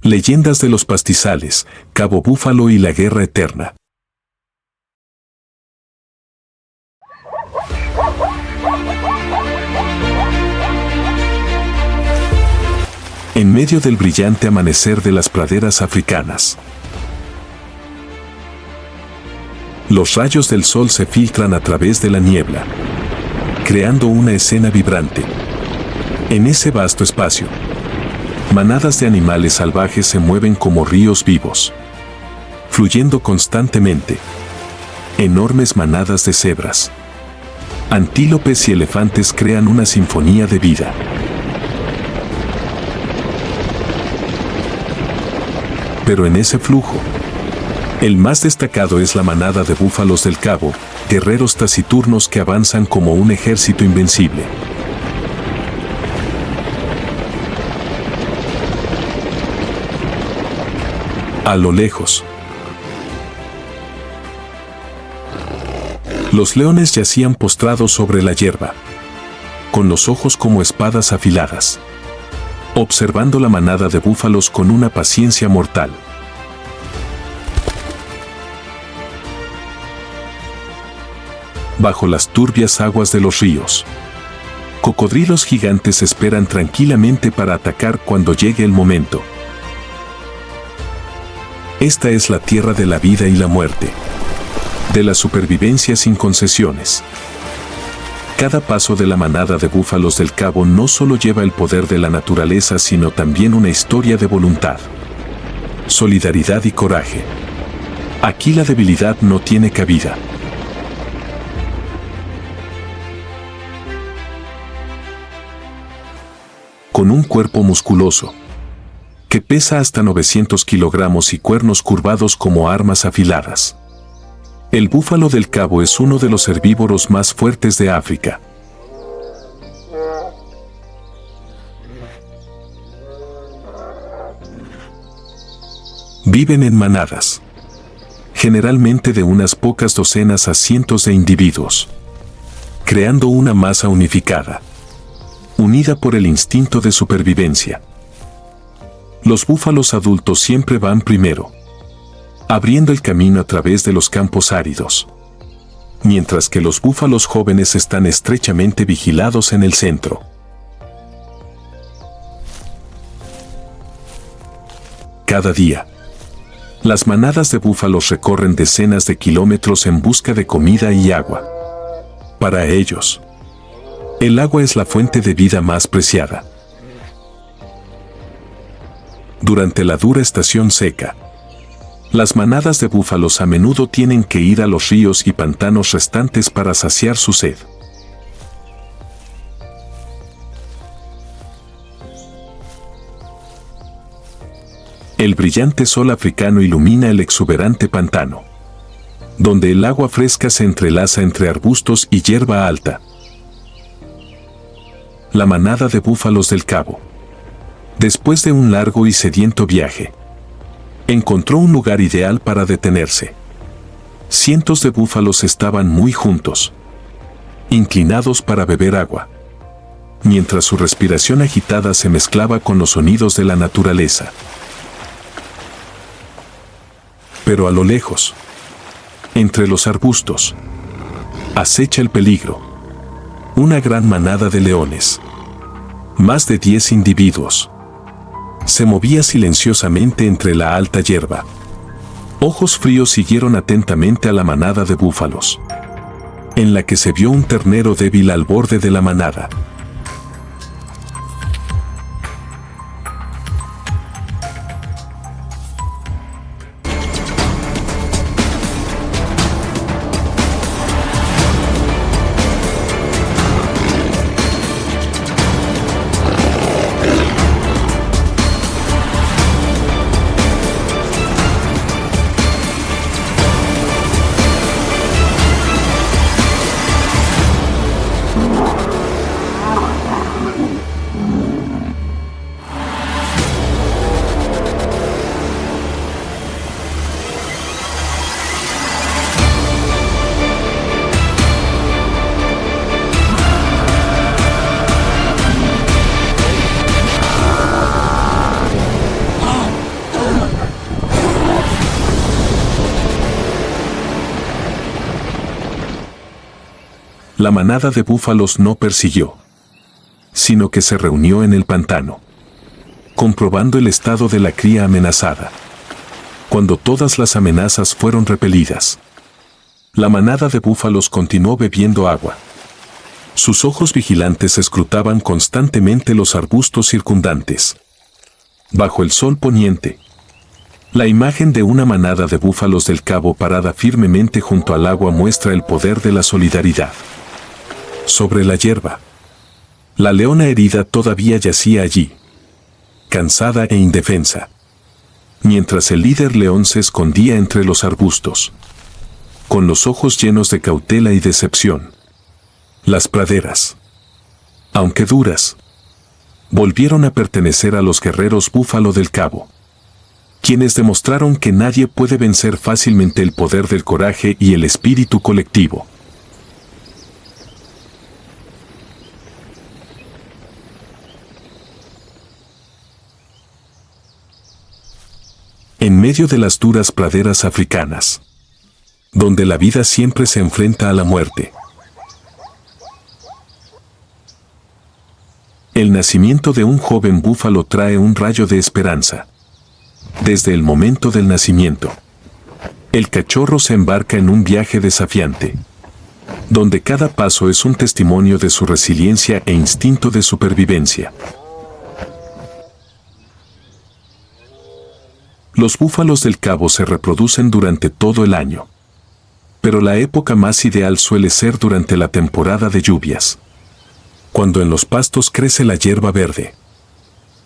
Leyendas de los pastizales, Cabo Búfalo y la guerra eterna. En medio del brillante amanecer de las praderas africanas, los rayos del sol se filtran a través de la niebla, creando una escena vibrante. En ese vasto espacio, manadas de animales salvajes se mueven como ríos vivos, fluyendo constantemente. Enormes manadas de cebras, antílopes y elefantes crean una sinfonía de vida. Pero en ese flujo, el más destacado es la manada de búfalos del Cabo, guerreros taciturnos que avanzan como un ejército invencible. A lo lejos, los leones yacían postrados sobre la hierba, con los ojos como espadas afiladas, observando la manada de búfalos con una paciencia mortal. Bajo las turbias aguas de los ríos, cocodrilos gigantes esperan tranquilamente para atacar cuando llegue el momento. Esta es la tierra de la vida y la muerte, de la supervivencia sin concesiones. Cada paso de la manada de búfalos del Cabo no solo lleva el poder de la naturaleza, sino también una historia de voluntad, solidaridad y coraje. Aquí la debilidad no tiene cabida. Con un cuerpo musculoso, que pesa hasta 900 kilogramos y cuernos curvados como armas afiladas, el búfalo del Cabo es uno de los herbívoros más fuertes de África. Viven en manadas, generalmente de unas pocas docenas a cientos de individuos, creando una masa unificada, unida por el instinto de supervivencia. Los búfalos adultos siempre van primero, abriendo el camino a través de los campos áridos, mientras que los búfalos jóvenes están estrechamente vigilados en el centro. Cada día, las manadas de búfalos recorren decenas de kilómetros en busca de comida y agua. Para ellos, el agua es la fuente de vida más preciada. Durante la dura estación seca, las manadas de búfalos a menudo tienen que ir a los ríos y pantanos restantes para saciar su sed. El brillante sol africano ilumina el exuberante pantano, donde el agua fresca se entrelaza entre arbustos y hierba alta. La manada de búfalos del Cabo, después de un largo y sediento viaje, encontró un lugar ideal para detenerse. Cientos de búfalos estaban muy juntos, inclinados para beber agua, mientras su respiración agitada se mezclaba con los sonidos de la naturaleza. Pero a lo lejos, entre los arbustos, acecha el peligro. Una gran manada de leones, más de 10 individuos, se movía silenciosamente entre la alta hierba. Ojos fríos siguieron atentamente a la manada de búfalos, en la que se vio un ternero débil al borde de la manada. La manada de búfalos no persiguió, sino que se reunió en el pantano, comprobando el estado de la cría amenazada. Cuando todas las amenazas fueron repelidas, la manada de búfalos continuó bebiendo agua. Sus ojos vigilantes escrutaban constantemente los arbustos circundantes. Bajo el sol poniente, la imagen de una manada de búfalos del Cabo parada firmemente junto al agua muestra el poder de la solidaridad. Sobre la hierba, la leona herida todavía yacía allí, cansada e indefensa, mientras el líder león se escondía entre los arbustos, con los ojos llenos de cautela y decepción. Las praderas, aunque duras, volvieron a pertenecer a los guerreros búfalo del Cabo, quienes demostraron que nadie puede vencer fácilmente el poder del coraje y el espíritu colectivo. En medio de las duras praderas africanas, donde la vida siempre se enfrenta a la muerte, el nacimiento de un joven búfalo trae un rayo de esperanza. Desde el momento del nacimiento, el cachorro se embarca en un viaje desafiante, donde cada paso es un testimonio de su resiliencia e instinto de supervivencia. Los búfalos del Cabo se reproducen durante todo el año, pero la época más ideal suele ser durante la temporada de lluvias, cuando en los pastos crece la hierba verde,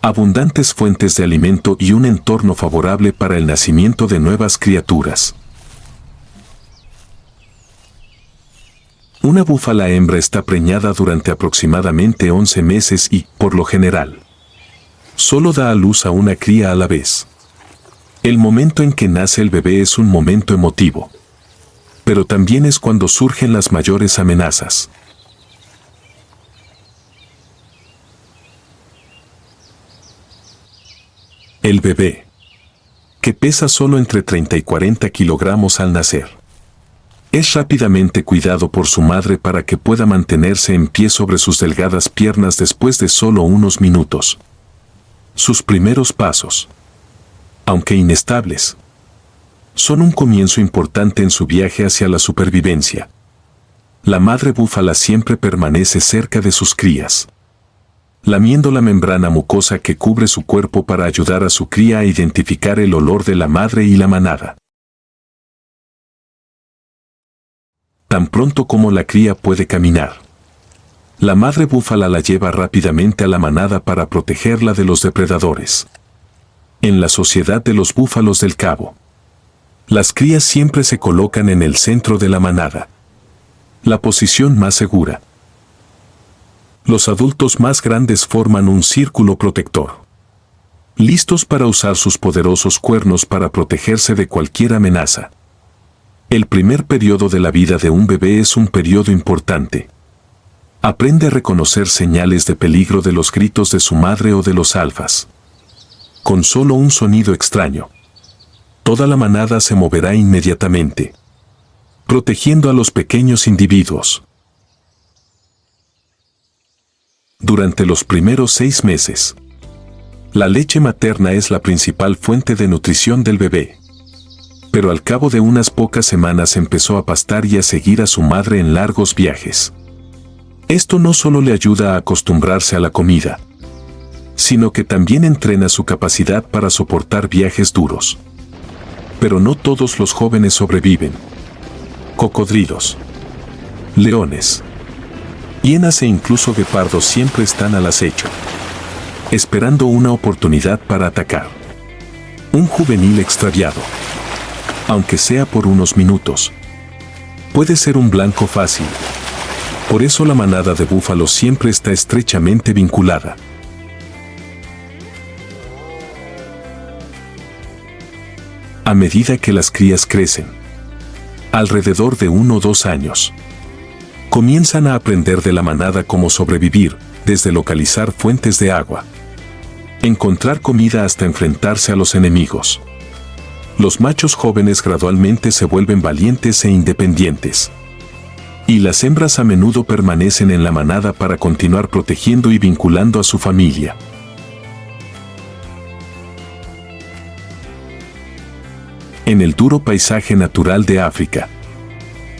abundantes fuentes de alimento y un entorno favorable para el nacimiento de nuevas criaturas. Una búfala hembra está preñada durante aproximadamente 11 meses y, por lo general, solo da a luz a una cría a la vez. El momento en que nace el bebé es un momento emotivo, pero también es cuando surgen las mayores amenazas. El bebé, que pesa solo entre 30 y 40 kilogramos al nacer, es rápidamente cuidado por su madre para que pueda mantenerse en pie sobre sus delgadas piernas después de solo unos minutos. Sus primeros pasos, aunque inestables, son un comienzo importante en su viaje hacia la supervivencia. La madre búfala siempre permanece cerca de sus crías, lamiendo la membrana mucosa que cubre su cuerpo para ayudar a su cría a identificar el olor de la madre y la manada. Tan pronto como la cría puede caminar, la madre búfala la lleva rápidamente a la manada para protegerla de los depredadores. En la sociedad de los búfalos del Cabo, las crías siempre se colocan en el centro de la manada, la posición más segura. Los adultos más grandes forman un círculo protector, listos para usar sus poderosos cuernos para protegerse de cualquier amenaza. El primer periodo de la vida de un bebé es un periodo importante. Aprende a reconocer señales de peligro de los gritos de su madre o de los alfas. Con solo un sonido extraño, toda la manada se moverá inmediatamente, protegiendo a los pequeños individuos. Durante los primeros 6 meses, la leche materna es la principal fuente de nutrición del bebé. Pero al cabo de unas pocas semanas empezó a pastar y a seguir a su madre en largos viajes. Esto no solo le ayuda a acostumbrarse a la comida, sino que también entrena su capacidad para soportar viajes duros. Pero no todos los jóvenes sobreviven. Cocodrilos, leones, hienas e incluso guepardos siempre están al acecho, esperando una oportunidad para atacar. Un juvenil extraviado, aunque sea por unos minutos, puede ser un blanco fácil. Por eso la manada de búfalos siempre está estrechamente vinculada. A medida que las crías crecen, alrededor de 1 o 2 años, comienzan a aprender de la manada cómo sobrevivir, desde localizar fuentes de agua, encontrar comida hasta enfrentarse a los enemigos. Los machos jóvenes gradualmente se vuelven valientes e independientes. Y las hembras a menudo permanecen en la manada para continuar protegiendo y vinculando a su familia. En el duro paisaje natural de África,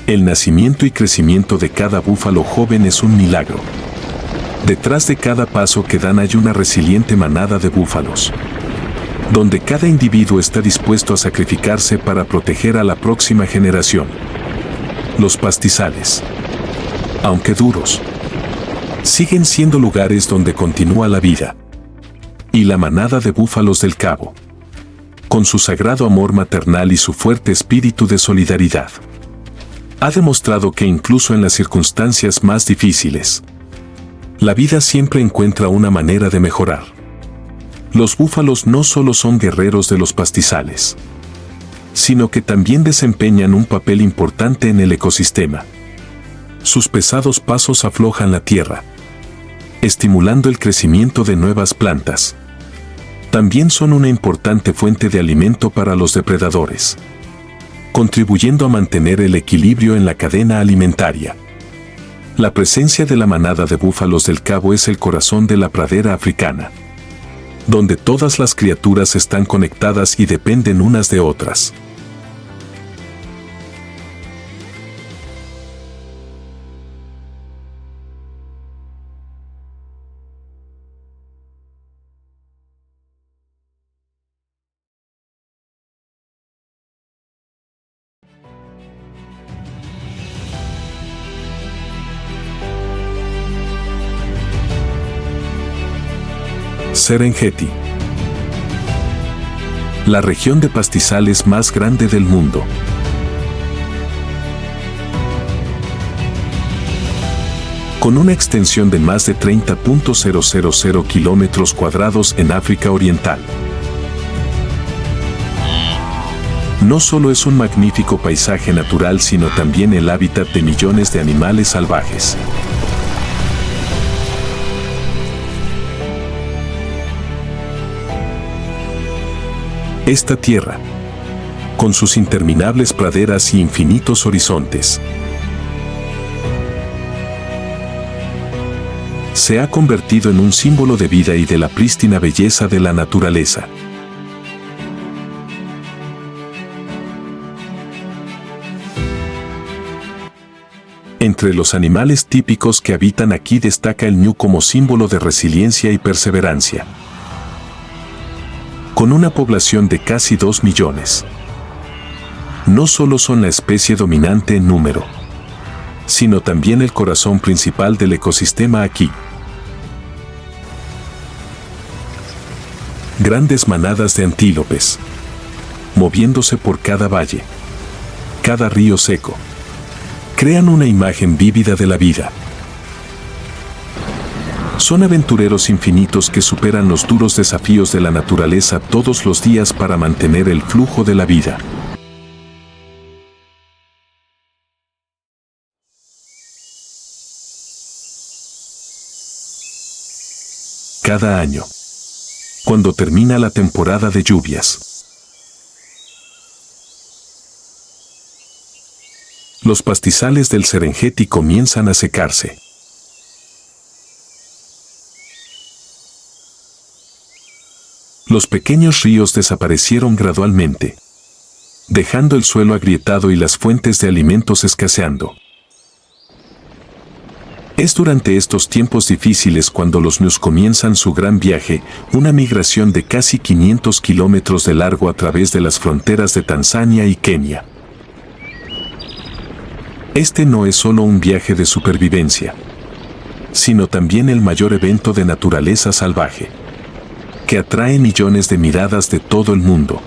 el nacimiento y crecimiento de cada búfalo joven es un milagro. Detrás de cada paso que dan hay una resiliente manada de búfalos, donde cada individuo está dispuesto a sacrificarse para proteger a la próxima generación. Los pastizales, aunque duros, siguen siendo lugares donde continúa la vida. Y la manada de búfalos del Cabo, con su sagrado amor maternal y su fuerte espíritu de solidaridad, ha demostrado que incluso en las circunstancias más difíciles, la vida siempre encuentra una manera de mejorar. Los búfalos no solo son guerreros de los pastizales, sino que también desempeñan un papel importante en el ecosistema. Sus pesados pasos aflojan la tierra, estimulando el crecimiento de nuevas plantas. También son una importante fuente de alimento para los depredadores, contribuyendo a mantener el equilibrio en la cadena alimentaria. La presencia de la manada de búfalos del Cabo es el corazón de la pradera africana, donde todas las criaturas están conectadas y dependen unas de otras. Serengeti, la región de pastizales más grande del mundo. Con una extensión de más de 30.000 kilómetros cuadrados en África Oriental. No solo es un magnífico paisaje natural, sino también el hábitat de millones de animales salvajes. Esta tierra, con sus interminables praderas y infinitos horizontes, se ha convertido en un símbolo de vida y de la prístina belleza de la naturaleza. Entre los animales típicos que habitan aquí destaca el ñu como símbolo de resiliencia y perseverancia. Con una población de casi 2 millones. No solo son la especie dominante en número, sino también el corazón principal del ecosistema aquí. Grandes manadas de antílopes, moviéndose por cada valle, cada río seco, crean una imagen vívida de la vida. Son aventureros infinitos que superan los duros desafíos de la naturaleza todos los días para mantener el flujo de la vida. Cada año, cuando termina la temporada de lluvias, los pastizales del Serengeti comienzan a secarse. Los pequeños ríos desaparecieron gradualmente, dejando el suelo agrietado y las fuentes de alimentos escaseando. Es durante estos tiempos difíciles cuando los ñus comienzan su gran viaje, una migración de casi 500 kilómetros de largo a través de las fronteras de Tanzania y Kenia. Este no es solo un viaje de supervivencia, sino también el mayor evento de naturaleza salvaje, que atrae millones de miradas de todo el mundo.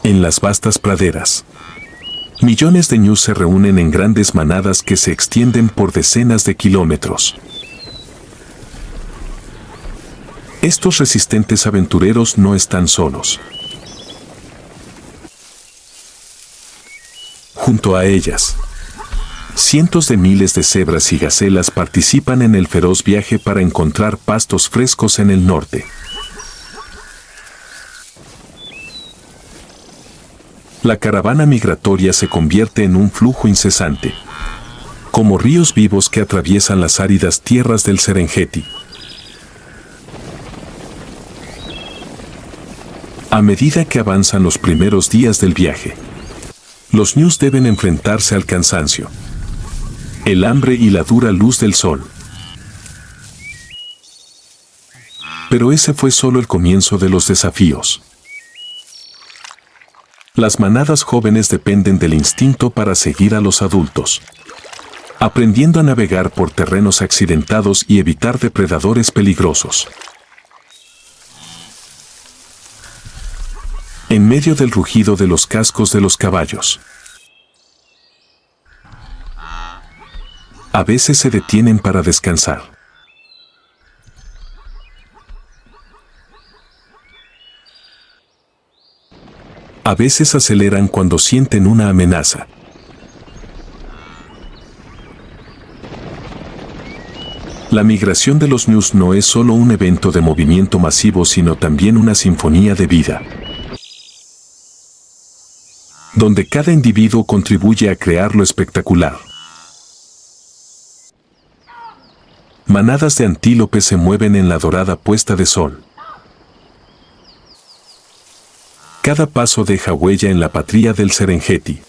En las vastas praderas, millones de ñus se reúnen en grandes manadas que se extienden por decenas de kilómetros. Estos resistentes aventureros no están solos. Junto a ellas, cientos de miles de cebras y gacelas participan en el feroz viaje para encontrar pastos frescos en el norte. La caravana migratoria se convierte en un flujo incesante, como ríos vivos que atraviesan las áridas tierras del Serengeti. A medida que avanzan los primeros días del viaje, los ñus deben enfrentarse al cansancio, el hambre y la dura luz del sol. Pero ese fue solo el comienzo de los desafíos. Las manadas jóvenes dependen del instinto para seguir a los adultos, aprendiendo a navegar por terrenos accidentados y evitar depredadores peligrosos. En medio del rugido de los cascos de los caballos, a veces se detienen para descansar. A veces aceleran cuando sienten una amenaza. La migración de los ñus no es solo un evento de movimiento masivo, sino también una sinfonía de vida, donde cada individuo contribuye a crear lo espectacular. Manadas de antílopes se mueven en la dorada puesta de sol. Cada paso deja huella en la patria del Serengeti,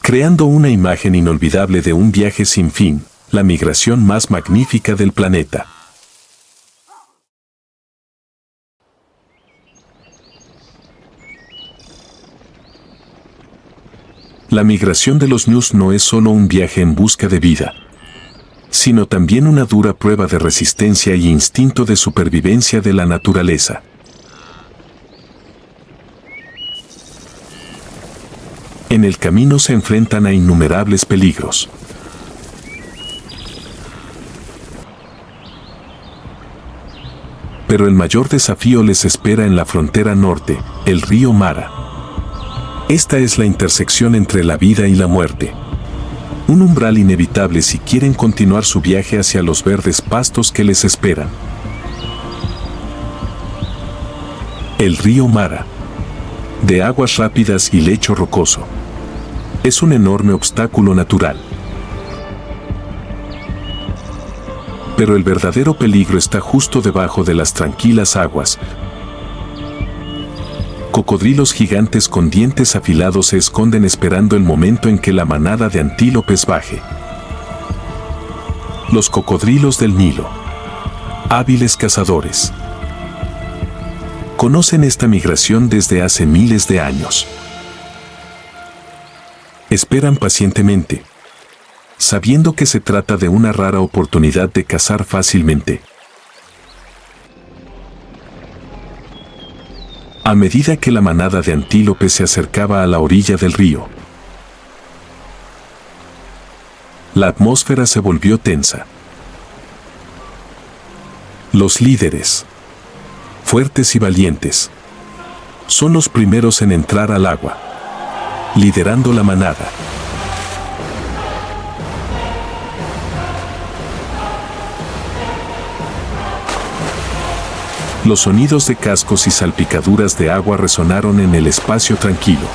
creando una imagen inolvidable de un viaje sin fin, la migración más magnífica del planeta. La migración de los ñus no es solo un viaje en busca de vida, sino también una dura prueba de resistencia y instinto de supervivencia de la naturaleza. En el camino se enfrentan a innumerables peligros. Pero el mayor desafío les espera en la frontera norte, el río Mara. Esta es la intersección entre la vida y la muerte. Un umbral inevitable si quieren continuar su viaje hacia los verdes pastos que les esperan. El río Mara, de aguas rápidas y lecho rocoso, es un enorme obstáculo natural. Pero el verdadero peligro está justo debajo de las tranquilas aguas. Cocodrilos gigantes con dientes afilados se esconden esperando el momento en que la manada de antílopes baje. Los cocodrilos del Nilo, hábiles cazadores, conocen esta migración desde hace miles de años. Esperan pacientemente, sabiendo que se trata de una rara oportunidad de cazar fácilmente. A medida que la manada de antílopes se acercaba a la orilla del río, la atmósfera se volvió tensa. Los líderes, fuertes y valientes, son los primeros en entrar al agua, liderando la manada. Los sonidos de cascos y salpicaduras de agua resonaron en el espacio tranquilo.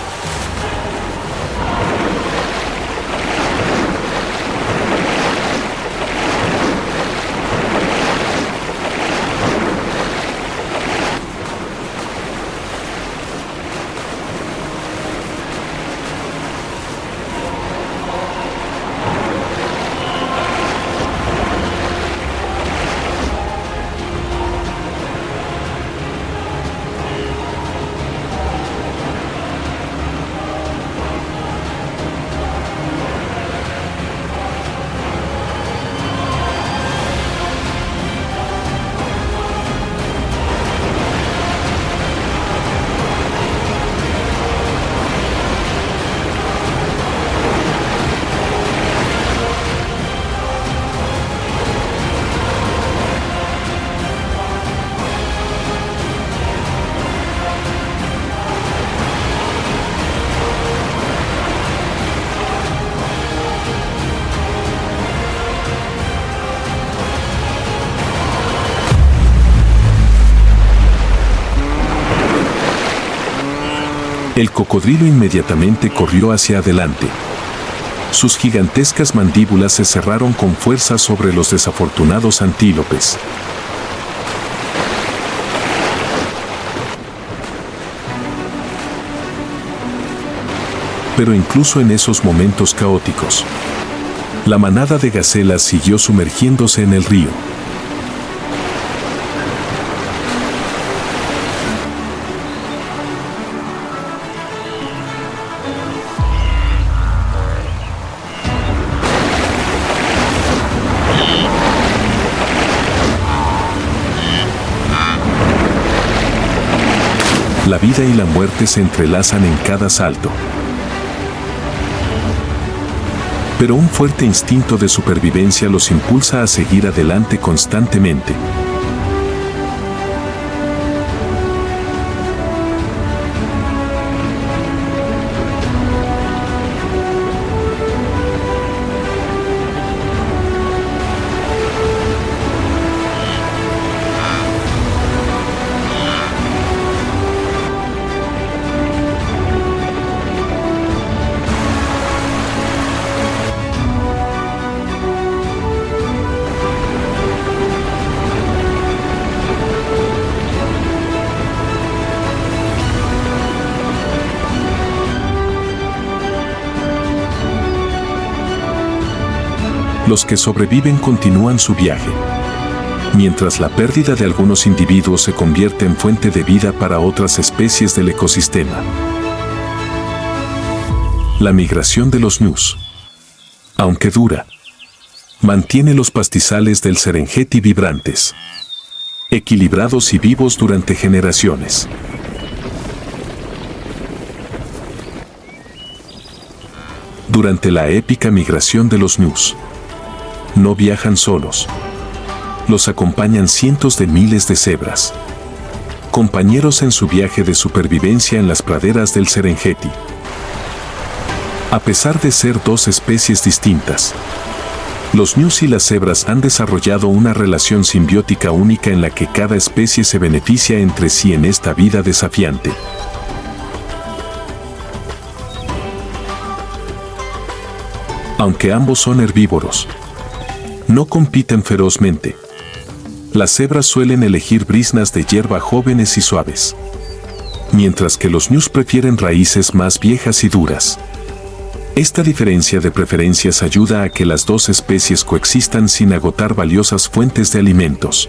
El cocodrilo inmediatamente corrió hacia adelante. Sus gigantescas mandíbulas se cerraron con fuerza sobre los desafortunados antílopes. Pero incluso en esos momentos caóticos, la manada de gacelas siguió sumergiéndose en el río. La vida y la muerte se entrelazan en cada salto. Pero un fuerte instinto de supervivencia los impulsa a seguir adelante constantemente. Los que sobreviven continúan su viaje, mientras la pérdida de algunos individuos se convierte en fuente de vida para otras especies del ecosistema. La migración de los ñus, aunque dura, mantiene los pastizales del Serengeti vibrantes, equilibrados y vivos durante generaciones. Durante la épica migración de los ñus, no viajan solos. Los acompañan cientos de miles de cebras, compañeros en su viaje de supervivencia en las praderas del Serengeti. A pesar de ser dos especies distintas, los ñus y las cebras han desarrollado una relación simbiótica única en la que cada especie se beneficia entre sí en esta vida desafiante. Aunque ambos son herbívoros, no compiten ferozmente. Las cebras suelen elegir briznas de hierba jóvenes y suaves, mientras que los ñus prefieren raíces más viejas y duras. Esta diferencia de preferencias ayuda a que las dos especies coexistan sin agotar valiosas fuentes de alimentos.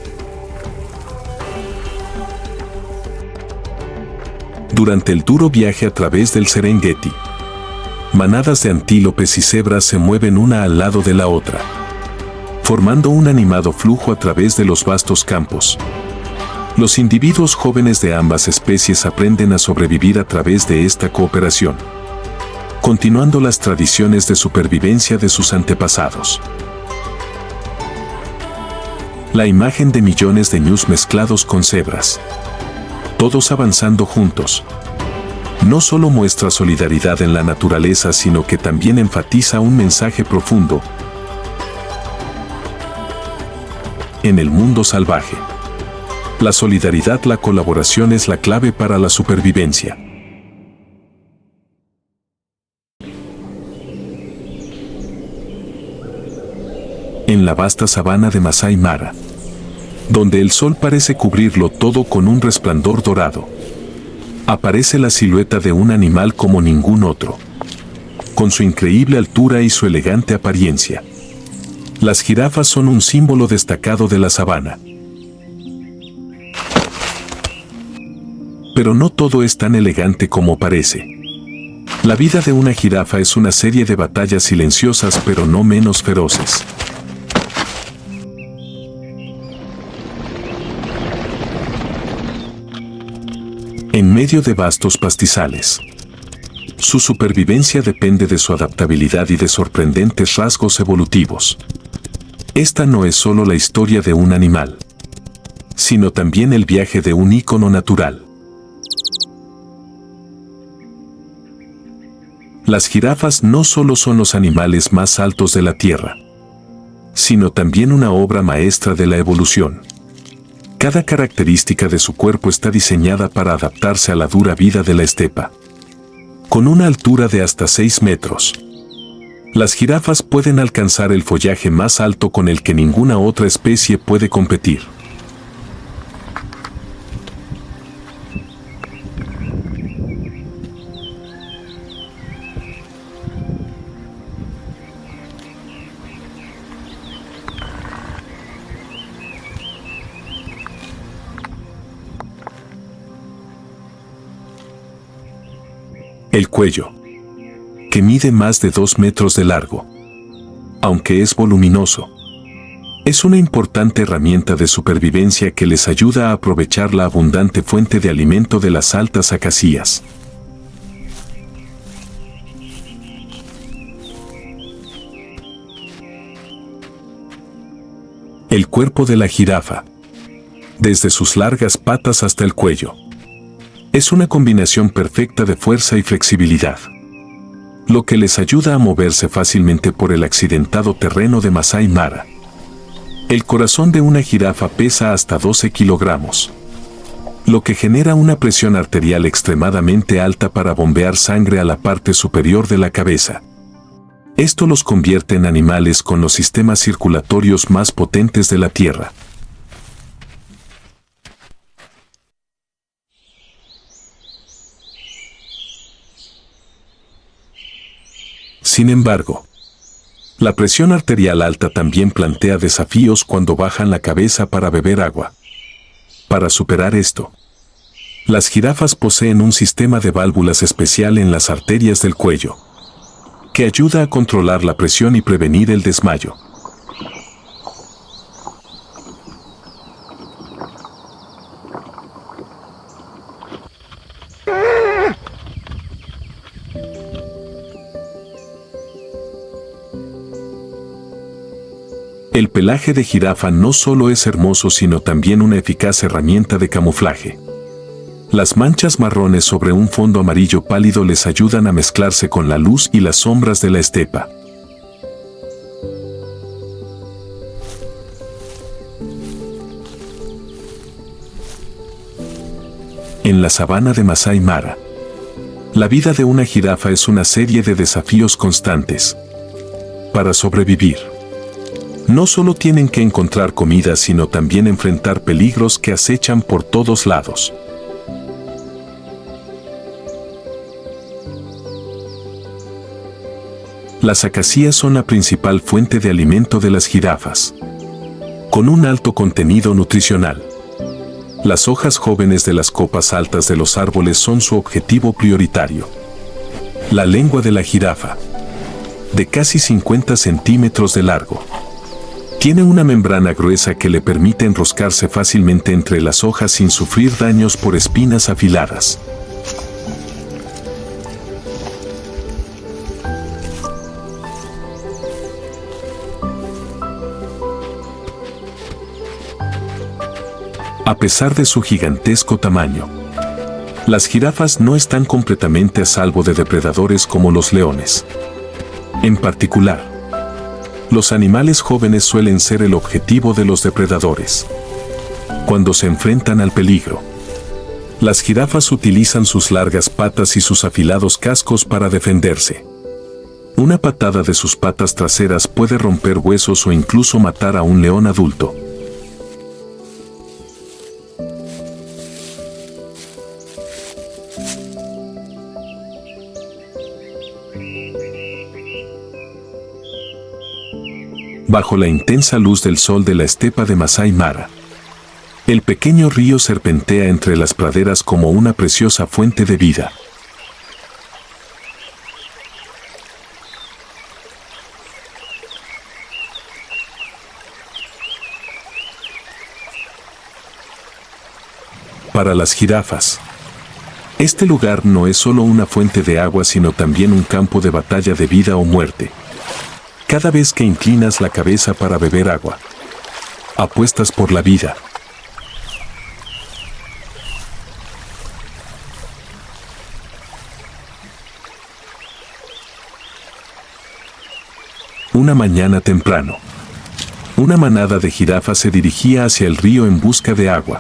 Durante el duro viaje a través del Serengeti, manadas de antílopes y cebras se mueven una al lado de la otra, formando un animado flujo a través de los vastos campos. Los individuos jóvenes de ambas especies aprenden a sobrevivir a través de esta cooperación, continuando las tradiciones de supervivencia de sus antepasados. La imagen de millones de ñus mezclados con cebras, todos avanzando juntos, no solo muestra solidaridad en la naturaleza, sino que también enfatiza un mensaje profundo. En el mundo salvaje, la solidaridad, la colaboración es la clave para la supervivencia. En la vasta sabana de Masai Mara, donde el sol parece cubrirlo todo con un resplandor dorado, aparece la silueta de un animal como ningún otro, con su increíble altura y su elegante apariencia. Las jirafas son un símbolo destacado de la sabana. Pero no todo es tan elegante como parece. La vida de una jirafa es una serie de batallas silenciosas pero no menos feroces. En medio de vastos pastizales, su supervivencia depende de su adaptabilidad y de sorprendentes rasgos evolutivos. Esta no es solo la historia de un animal, sino también el viaje de un ícono natural. Las jirafas no solo son los animales más altos de la Tierra, sino también una obra maestra de la evolución. Cada característica de su cuerpo está diseñada para adaptarse a la dura vida de la estepa. con una altura de hasta 6 metros. Las jirafas pueden alcanzar el follaje más alto con el que ninguna otra especie puede competir. El cuello, que mide más de 2 metros de largo, aunque es voluminoso, es una importante herramienta de supervivencia que les ayuda a aprovechar la abundante fuente de alimento de las altas acacias. El cuerpo de la jirafa, desde sus largas patas hasta el cuello, es una combinación perfecta de fuerza y flexibilidad, lo que les ayuda a moverse fácilmente por el accidentado terreno de Masai Mara. El corazón de una jirafa pesa hasta 12 kilogramos, lo que genera una presión arterial extremadamente alta para bombear sangre a la parte superior de la cabeza. Esto los convierte en animales con los sistemas circulatorios más potentes de la Tierra. Sin embargo, la presión arterial alta también plantea desafíos cuando bajan la cabeza para beber agua. Para superar esto, las jirafas poseen un sistema de válvulas especial en las arterias del cuello, que ayuda a controlar la presión y prevenir el desmayo. El pelaje de jirafa no solo es hermoso sino también una eficaz herramienta de camuflaje. Las manchas marrones sobre un fondo amarillo pálido les ayudan a mezclarse con la luz y las sombras de la estepa. En la sabana de Masai Mara, la vida de una jirafa es una serie de desafíos constantes. Para sobrevivir, no solo tienen que encontrar comida, sino también enfrentar peligros que acechan por todos lados. Las acacias son la principal fuente de alimento de las jirafas, con un alto contenido nutricional. Las hojas jóvenes de las copas altas de los árboles son su objetivo prioritario. La lengua de la jirafa, de casi 50 centímetros de largo, tiene una membrana gruesa que le permite enroscarse fácilmente entre las hojas sin sufrir daños por espinas afiladas. A pesar de su gigantesco tamaño, las jirafas no están completamente a salvo de depredadores como los leones. En particular, los animales jóvenes suelen ser el objetivo de los depredadores. Cuando se enfrentan al peligro, las jirafas utilizan sus largas patas y sus afilados cascos para defenderse. Una patada de sus patas traseras puede romper huesos o incluso matar a un león adulto. Bajo la intensa luz del sol de la estepa de Masai Mara, el pequeño río serpentea entre las praderas como una preciosa fuente de vida. Para las jirafas, este lugar no es solo una fuente de agua sino también un campo de batalla de vida o muerte. Cada vez que inclinas la cabeza para beber agua, apuestas por la vida. Una mañana temprano, una manada de jirafas se dirigía hacia el río en busca de agua.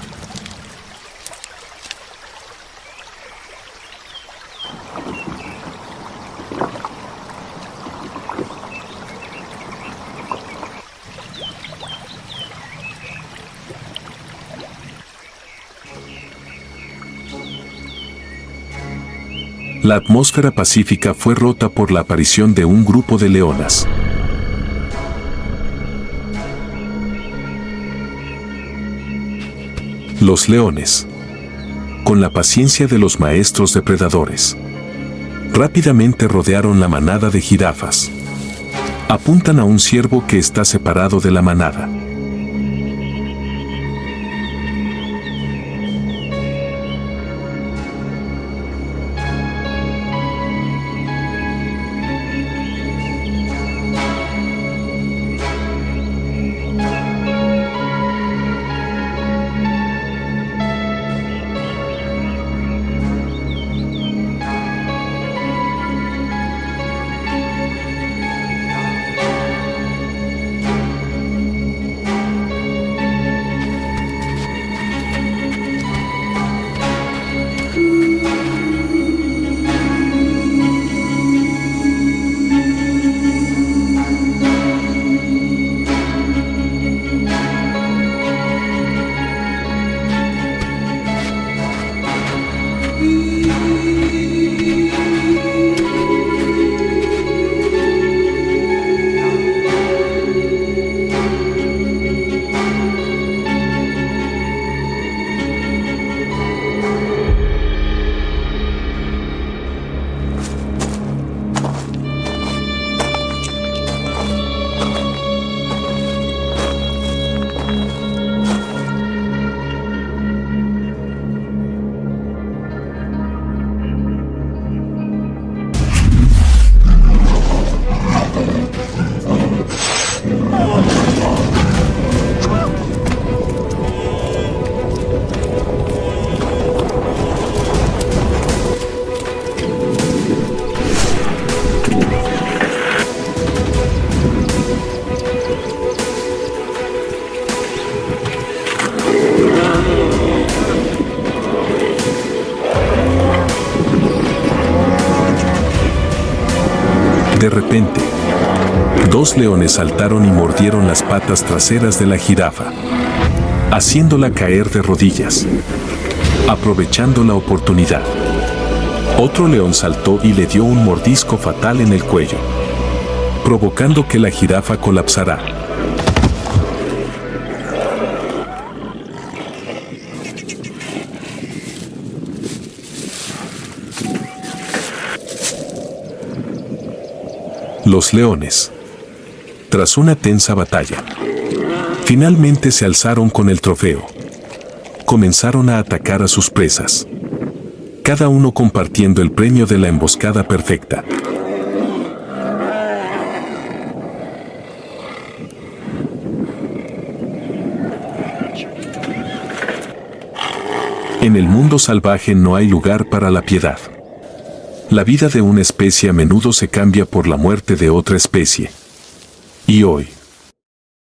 La atmósfera pacífica fue rota por la aparición de un grupo de leonas. Los leones, con la paciencia de los maestros depredadores, rápidamente rodearon la manada de jirafas. Apuntan a un ciervo que está separado de la manada. De repente, dos leones saltaron y mordieron las patas traseras de la jirafa, haciéndola caer de rodillas. Aprovechando la oportunidad, otro león saltó y le dio un mordisco fatal en el cuello, provocando que la jirafa colapsara. Los leones, tras una tensa batalla, finalmente se alzaron con el trofeo. Comenzaron a atacar a sus presas, cada uno compartiendo el premio de la emboscada perfecta. En el mundo salvaje no hay lugar para la piedad. La vida de una especie a menudo se cambia por la muerte de otra especie. Y hoy,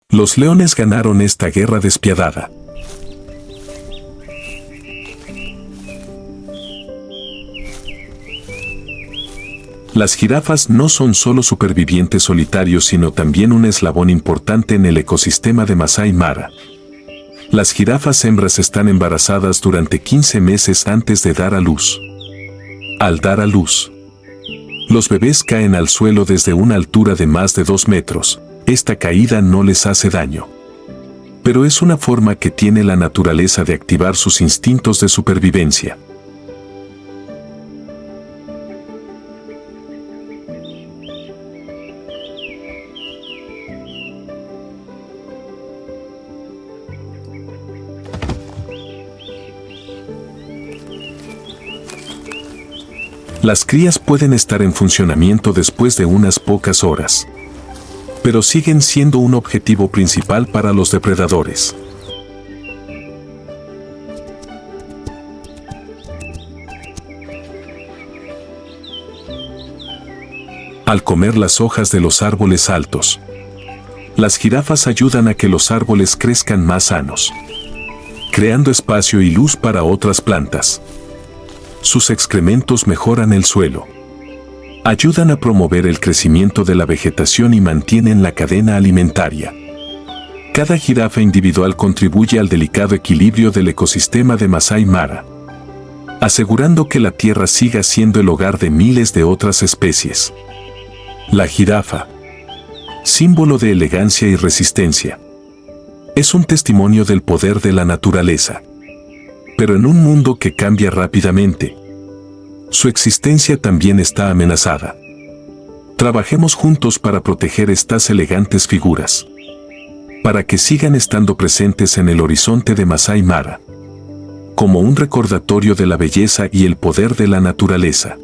los leones ganaron esta guerra despiadada. Las jirafas no son solo supervivientes solitarios, sino también un eslabón importante en el ecosistema de Masai Mara. Las jirafas hembras están embarazadas durante 15 meses antes de dar a luz. Al dar a luz, los bebés caen al suelo desde una altura de más de 2 metros. Esta caída no les hace daño, pero es una forma que tiene la naturaleza de activar sus instintos de supervivencia. Las crías pueden estar en funcionamiento después de unas pocas horas, pero siguen siendo un objetivo principal para los depredadores. Al comer las hojas de los árboles altos, las jirafas ayudan a que los árboles crezcan más sanos, creando espacio y luz para otras plantas. Sus excrementos mejoran el suelo, ayudan a promover el crecimiento de la vegetación y mantienen la cadena alimentaria. Cada jirafa individual contribuye al delicado equilibrio del ecosistema de Masai Mara. asegurando que la Tierra siga siendo el hogar de miles de otras especies. La jirafa, símbolo de elegancia y resistencia, es un testimonio del poder de la naturaleza. Pero en un mundo que cambia rápidamente, su existencia también está amenazada. Trabajemos juntos para proteger estas elegantes figuras, para que sigan estando presentes en el horizonte de Masai Mara, como un recordatorio de la belleza y el poder de la naturaleza.